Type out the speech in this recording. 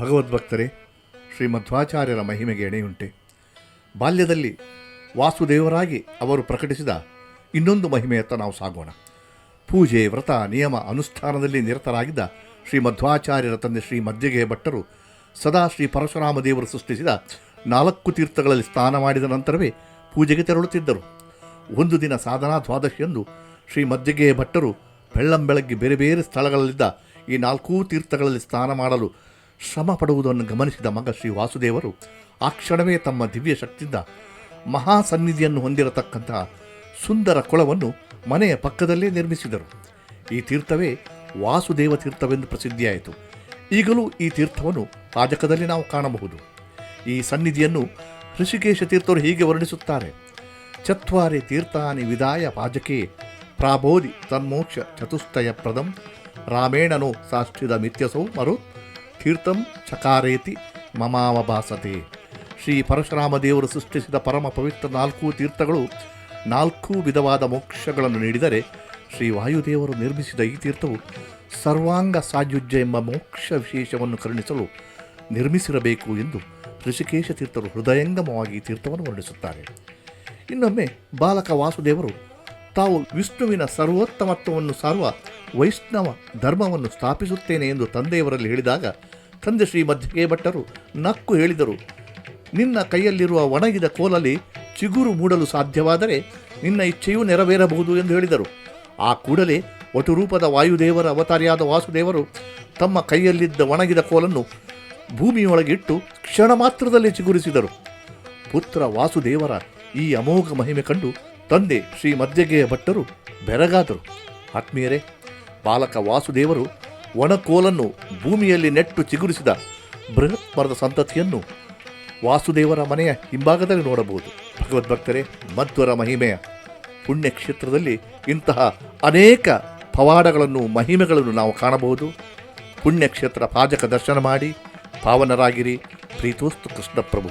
ಭಗವದ್ಭಕ್ತರೇ, ಶ್ರೀ ಮಧ್ವಾಚಾರ್ಯರ ಮಹಿಮೆಗೆ ಎಣೆಯುಂಟೆ. ಬಾಲ್ಯದಲ್ಲಿ ವಾಸುದೇವರಾಗಿ ಅವರು ಪ್ರಕಟಿಸಿದ ಇನ್ನೊಂದು ಮಹಿಮೆಯತ್ತ ನಾವು ಸಾಗೋಣ. ಪೂಜೆ, ವ್ರತ, ನಿಯಮ ಅನುಷ್ಠಾನದಲ್ಲಿ ನಿರತರಾಗಿದ್ದ ಶ್ರೀ ಮಧ್ವಾಚಾರ್ಯರ ತಂದೆ ಶ್ರೀ ಮಧ್ಯಗೆ ಭಟ್ಟರು ಸದಾ ಶ್ರೀ ಪರಶುರಾಮ ದೇವರು ಸೃಷ್ಟಿಸಿದ 4 ತೀರ್ಥಗಳಲ್ಲಿ ಸ್ನಾನ ಮಾಡಿದ ನಂತರವೇ ಪೂಜೆಗೆ ತೆರಳುತ್ತಿದ್ದರು. ಒಂದು ದಿನ ಸಾಧನಾ ದ್ವಾದಶಿಯಂದು ಶ್ರೀ ಮಧ್ಯಗೆ ಭಟ್ಟರು ಬೆಳ್ಳಂಬೆಳಗ್ಗೆ ಬೇರೆ ಬೇರೆ ಸ್ಥಳಗಳಲ್ಲಿದ್ದ ಈ 4 ತೀರ್ಥಗಳಲ್ಲಿ ಸ್ನಾನ ಮಾಡಲು ಶ್ರಮ ಪಡುವುದನ್ನು ಗಮನಿಸಿದ ಮಗ ಶ್ರೀ ವಾಸುದೇವರು ಆ ಕ್ಷಣವೇ ತಮ್ಮ ದಿವ್ಯ ಶಕ್ತಿಯಿಂದ ಮಹಾಸನ್ನಿಧಿಯನ್ನು ಹೊಂದಿರತಕ್ಕಂತಹ ಸುಂದರ ಕೊಳವನ್ನು ಮನೆಯ ಪಕ್ಕದಲ್ಲೇ ನಿರ್ಮಿಸಿದರು. ಈ ತೀರ್ಥವೇ ವಾಸುದೇವ ತೀರ್ಥವೆಂದು ಪ್ರಸಿದ್ಧಿಯಾಯಿತು. ಈಗಲೂ ಈ ತೀರ್ಥವನ್ನು ಪಾಜಕದಲ್ಲಿ ನಾವು ಕಾಣಬಹುದು. ಈ ಸನ್ನಿಧಿಯನ್ನು ಋಷಿಕೇಶ ತೀರ್ಥರು ಹೀಗೆ ವರ್ಣಿಸುತ್ತಾರೆ: ಚತ್ವಾರಿ ತೀರ್ಥಾನಿ ವಿದಾಯ ಪಾಜಕೆ ಪ್ರಾಬೋಧಿ ತನ್ಮೋಕ್ಷ ಚತುಷ್ಟಯ ಪ್ರದಂ ರಾಮೇಣನೋ ಸಾಷ್ಟಿದ ಮಿತ್ಯಸೌ ಮರು ತೀರ್ಥಂ ಚಕಾರೇತಿ ಮಮಾವಭಾಸತೆ. ಶ್ರೀ ಪರಶುರಾಮ ದೇವರು ಸೃಷ್ಟಿಸಿದ ಪರಮ ಪವಿತ್ರ 4 ತೀರ್ಥಗಳು 4 ವಿಧವಾದ ಮೋಕ್ಷಗಳನ್ನು ನೀಡಿದರೆ, ಶ್ರೀ ವಾಯುದೇವರು ನಿರ್ಮಿಸಿದ ಈ ತೀರ್ಥವು ಸರ್ವಾಂಗ ಸಾಯುಜ್ಯ ಎಂಬ ಮೋಕ್ಷ ವಿಶೇಷವನ್ನು ಕರುಣಿಸಲು ನಿರ್ಮಿಸಿರಬೇಕು ಎಂದು ಋಷಿಕೇಶ ತೀರ್ಥರು ಹೃದಯಂಗಮವಾಗಿ ತೀರ್ಥವನ್ನು ವರ್ಣಿಸುತ್ತಾರೆ. ಇನ್ನೊಮ್ಮೆ ಬಾಲಕ ವಾಸುದೇವರು ತಾವು ವಿಷ್ಣುವಿನ ಸರ್ವೋತ್ತಮತ್ವವನ್ನು ಸಾರುವ ವೈಷ್ಣವ ಧರ್ಮವನ್ನು ಸ್ಥಾಪಿಸುತ್ತೇನೆ ಎಂದು ತಂದೆಯವರಲ್ಲಿ ಹೇಳಿದಾಗ ತಂದೆ ಶ್ರೀ ಮಧ್ಯಗೆ ಭಟ್ಟರು ನಕ್ಕು ಹೇಳಿದರು: ನಿನ್ನ ಕೈಯಲ್ಲಿರುವ ಒಣಗಿದ ಕೋಲಲ್ಲಿ ಚಿಗುರು ಮೂಡಲು ಸಾಧ್ಯವಾದರೆ ನಿನ್ನ ಇಚ್ಛೆಯೂ ನೆರವೇರಬಹುದು ಎಂದು ಹೇಳಿದರು. ಆ ಕೂಡಲೇ ವಟುರೂಪದ ವಾಯುದೇವರ ಅವತಾರಿಯಾದ ವಾಸುದೇವರು ತಮ್ಮ ಕೈಯಲ್ಲಿದ್ದ ಒಣಗಿದ ಕೋಲನ್ನು ಭೂಮಿಯೊಳಗಿಟ್ಟು ಕ್ಷಣ ಮಾತ್ರದಲ್ಲಿ ಚಿಗುರಿಸಿದರು. ಪುತ್ರ ವಾಸುದೇವರ ಈ ಅಮೋಘ ಮಹಿಮೆ ಕಂಡು ತಂದೆ ಶ್ರೀ ಮಧ್ಯಗೆಯ ಭಟ್ಟರು ಬೆರಗಾದರು. ಆತ್ಮೀಯರೇ, ಬಾಲಕ ವಾಸುದೇವರು ಒಣಕೋಲನ್ನು ಭೂಮಿಯಲ್ಲಿ ನೆಟ್ಟು ಚಿಗುರಿಸಿದ ಬೃಹತ್ ಮರದ ಸಂತತಿಯನ್ನು ವಾಸುದೇವರ ಮನೆಯ ಹಿಂಭಾಗದಲ್ಲಿ ನೋಡಬಹುದು. ಭಗವದ್ಭಕ್ತರೇ, ಮಧ್ವರ ಮಹಿಮೆಯ ಪುಣ್ಯಕ್ಷೇತ್ರದಲ್ಲಿ ಇಂತಹ ಅನೇಕ ಪವಾಡಗಳನ್ನು, ಮಹಿಮೆಗಳನ್ನು ನಾವು ಕಾಣಬಹುದು. ಪುಣ್ಯಕ್ಷೇತ್ರ ಪಾಜಕ ದರ್ಶನ ಮಾಡಿ ಪಾವನರಾಗಿರಿ. ಪ್ರೀತೋಸ್ತು ಕೃಷ್ಣ ಪ್ರಭು.